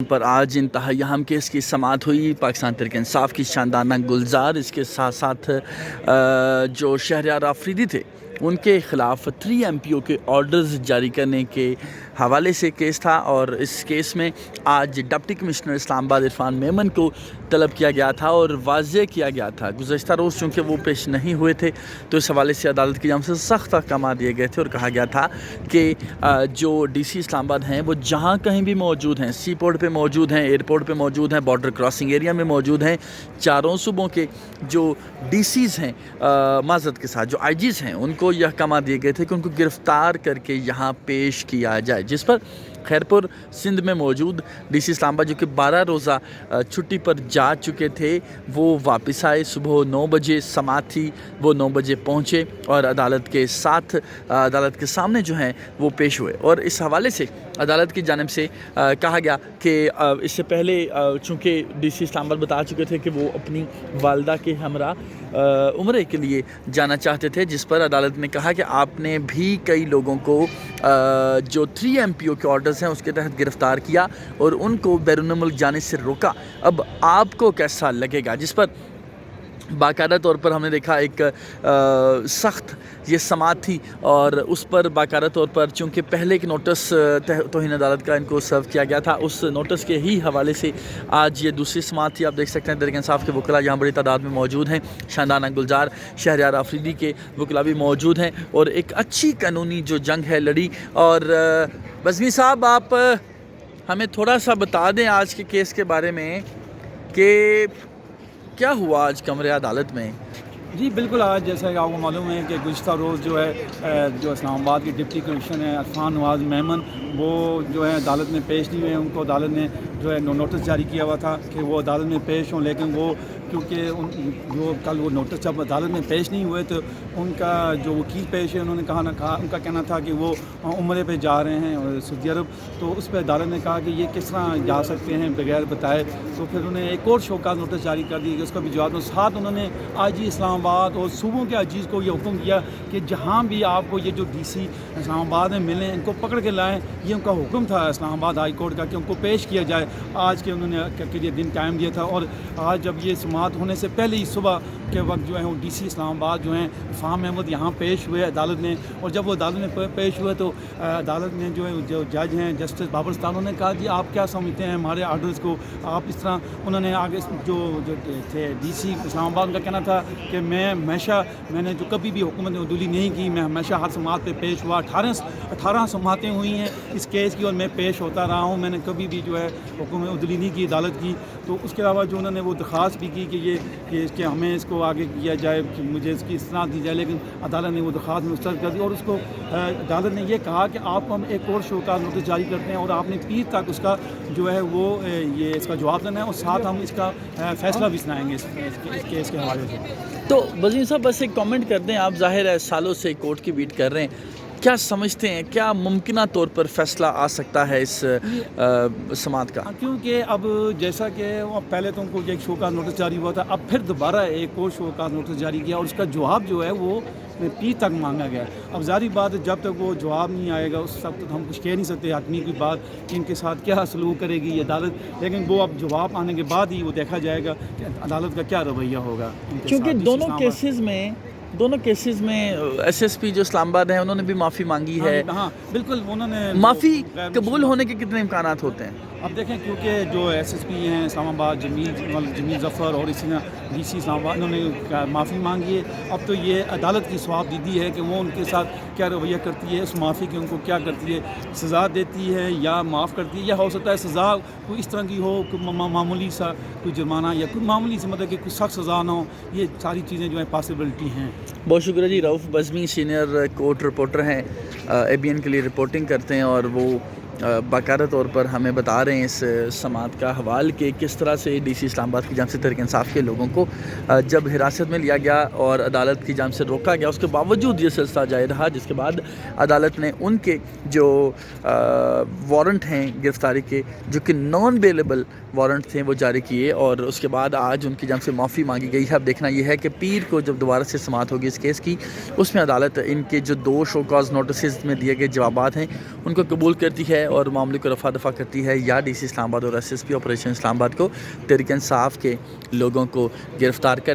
پر آج انتہائی اہم کیس کی سماعت ہوئی۔ پاکستان تحریک انصاف کی شاندانہ گلزار، اس کے ساتھ ساتھ جو شہریار آفریدی تھے ان کے خلاف 3 MPO کے آرڈرز جاری کرنے کے حوالے سے کیس تھا، اور اس کیس میں آج ڈپٹی کمشنر اسلام آباد عرفان میمن کو طلب کیا گیا تھا اور واضح کیا گیا تھا۔ گزشتہ روز چونکہ وہ پیش نہیں ہوئے تھے تو اس حوالے سے عدالت کی جانب سے سخت احکامات دیے گئے تھے اور کہا گیا تھا کہ جو DC اسلام آباد ہیں وہ جہاں کہیں بھی موجود ہیں، سی پورٹ پہ موجود ہیں، ایئرپورٹ پہ موجود ہیں، بارڈر کراسنگ ایریا میں موجود ہیں، چاروں صوبوں کے جو DCs ہیں، معذرت کے ساتھ جو IGs ہیں، ان کو یہ احکامات دیے گئے تھے کہ ان کو گرفتار کر کے یہاں پیش کیا جائے، جس پر خیرپور سندھ میں موجود DC اسلام آباد جو کہ 12 روزہ چھٹی پر جا چکے تھے وہ واپس آئے۔ صبح 9 بجے سماعت تھی، وہ 9 بجے پہنچے اور عدالت کے ساتھ عدالت کے سامنے جو ہیں وہ پیش ہوئے، اور اس حوالے سے عدالت کی جانب سے کہا گیا کہ اس سے پہلے چونکہ DC اسلام آباد بتا چکے تھے کہ وہ اپنی والدہ کے ہمراہ عمرے کے لیے جانا چاہتے تھے، جس پر عدالت نے کہا کہ آپ نے بھی کئی لوگوں کو جو 3 MPO کے آرڈرز ہیں اس کے تحت گرفتار کیا اور ان کو بیرون ملک جانے سے روکا، اب آپ کو کیسا لگے گا؟ جس پر باقاعدہ طور پر ہم نے دیکھا ایک سخت یہ سماعت تھی، اور اس پر باقاعدہ طور پر چونکہ پہلے ایک نوٹس توہین عدالت کا ان کو سرو کیا گیا تھا، اس نوٹس کے ہی حوالے سے آج یہ دوسری سماعت تھی۔ آپ دیکھ سکتے ہیں تحریک انصاف کے وکلاء یہاں بڑی تعداد میں موجود ہیں، شاندانہ گلزار شہریار آفریدی کے وکلاء بھی موجود ہیں، اور ایک اچھی قانونی جو جنگ ہے لڑی۔ اور بزمی صاحب، آپ ہمیں تھوڑا سا بتا دیں آج کے کیس کے بارے میں کہ کیا ہوا آج کمرے عدالت میں؟ جی بالکل، آج جیسا کہ آپ کو معلوم ہے کہ گزشتہ روز جو ہے جو اسلام آباد کی ڈپٹی کمشنر ہیں عرفان نواز میمن، وہ جو ہے عدالت میں پیش نہیں ہوئے۔ ان کو عدالت نے جو ہے نوٹس جاری کیا ہوا تھا کہ وہ عدالت میں پیش ہوں، لیکن وہ کیونکہ جو کل وہ نوٹس جب عدالت میں پیش نہیں ہوئے تو ان کا جو وکیل پیش ہے، انہوں نے کہا ان کا کہنا تھا کہ وہ عمرے پہ جا رہے ہیں سعودی عرب، تو اس پہ عدالت نے کہا کہ یہ کس طرح جا سکتے ہیں بغیر بتائے، تو پھر انہوں نے ایک اور شوکاز نوٹس جاری کر دی کہ اس کا بھی جواب دو۔ ساتھ انہوں نے IG اسلام آباد اور صوبوں کے IGs کو یہ حکم کیا کہ جہاں بھی آپ کو یہ جو DC اسلام آباد میں ملیں ان کو پکڑ کے لائیں، یہ ان کا حکم تھا اسلام آباد ہائی کورٹ کا کہ ان کو پیش کیا جائے۔ آج کے انہوں نے کے لیے دن قائم دیا تھا، اور آج جب یہ سماعت ہونے سے پہلے ہی صبح کے وقت جو ہے وہ DC اسلام آباد جو ہیں عرفان محمود یہاں پیش ہوئے عدالت میں، اور جب وہ عدالت میں پیش ہوئے تو عدالت نے جو جج ہیں جسٹس بابر سلطان، انہوں نے کہا کہ آپ کیا سمجھتے ہیں ہمارے آرڈرز کو، آپ اس طرح انہوں نے آگے جو تھے DC اسلام آباد کا کہنا تھا کہ میں نے جو کبھی بھی حکومت نے عدولی نہیں کی، میں ہمیشہ ہر سماعت پہ پیش ہوا، 18 سماعتیں ہوئی ہیں اس کیس کی اور میں پیش ہوتا رہا ہوں، میں نے کبھی بھی جو ہے حکومت عدولی نہیں کی عدالت کی۔ تو اس کے علاوہ جو انہوں نے وہ درخواست بھی کی کہ ہمیں اس کو آگے کیا جائے، کہ مجھے اس کی اصطلاح دی جائے، لیکن عدالت نے وہ درخواست مسترد کر دی، اور اس کو عدالت نے یہ کہا کہ آپ کو ہم ایک اور شوکاز نوٹس جاری کرتے ہیں اور آپ نے پیر تک اس کا جو ہے وہ یہ اس کا جواب دینا ہے، اور ساتھ ہم اس کا فیصلہ بھی سنائیں گے اس کیس کے حوالے سے۔ تو وزیر صاحب بس ایک کامنٹ کر دیں، آپ ظاہر ہے سالوں سے کورٹ کی ویٹ کر رہے ہیں، کیا سمجھتے ہیں کیا ممکنہ طور پر فیصلہ آ سکتا ہے اس سماعت کا؟ کیونکہ اب جیسا کہ پہلے تو ان کو ایک شوکاز نوٹس جاری ہوا تھا، اب پھر دوبارہ ایک اور شوکاز نوٹس جاری کیا اور اس کا جواب جو ہے وہ پیر تک مانگا گیا۔ اب ظاہری بات ہے جب تک وہ جواب نہیں آئے گا اس وقت تک ہم کچھ کہہ نہیں سکتے حتمی کی بات کہ ان کے ساتھ کیا سلوک کرے گی یہ عدالت، لیکن وہ اب جواب آنے کے بعد ہی وہ دیکھا جائے گا کہ عدالت کا کیا رویہ ہوگا۔ کیونکہ دونوں کیسز میں SSP جو اسلام آباد ہیں انہوں نے بھی معافی مانگی ہے۔ ہاں بالکل، انہوں نے معافی قبول ہونے کے کتنے امکانات ہوتے ہیں؟ اب دیکھیں کیونکہ جو SSP ہیں اسلام آباد جمیل ظفر اور اسی طرح DC اسلام آباد، انہوں نے معافی مانگی ہے۔ اب تو یہ عدالت کی ثواب دیدی ہے کہ وہ ان کے ساتھ کیا رویہ کرتی ہے، اس معافی کی ان کو کیا کرتی ہے، سزا دیتی ہے یا معاف کرتی ہے، یا ہو سکتا ہے سزا کوئی اس طرح کی ہو، کوئی معمولی سا کوئی جرمانہ یا کوئی معمولی سی مطلب کہ کوئی سخت سزا نہ ہو، یہ ساری چیزیں جو ہیں پاسبلٹی ہیں۔ بہت شکریہ جی۔ رؤف بزمی سینئر کورٹ رپورٹر ہیں، ABN کے لیے رپورٹنگ کرتے ہیں، اور وہ باقاعدہ طور پر ہمیں بتا رہے ہیں اس سماعت کا حوال کہ کس طرح سے DC اسلام آباد کی جانب سے تحریک انصاف کے لوگوں کو جب حراست میں لیا گیا اور عدالت کی جانب سے روکا گیا، اس کے باوجود یہ سلسلہ جاری رہا، جس کے بعد عدالت نے ان کے جو وارنٹ ہیں گرفتاری کے، جو کہ نان بیلیبل وارنٹ تھے، وہ جاری کیے، اور اس کے بعد آج ان کی جانب سے معافی مانگی گئی ہے۔ اب دیکھنا یہ ہے کہ پیر کو جب دوبارہ سے سماعت ہوگی اس کیس کی، اس میں عدالت ان کے جو 2 شو کاز نوٹسز میں دیے گئے جوابات ہیں ان کو قبول کرتی ہے اور معاملے کو رفع دفع کرتی ہے یا ڈی سی اسلام آباد اور ایس ایس پی آپریشن اسلام آباد کو تحریک انصاف کے لوگوں کو گرفتار کر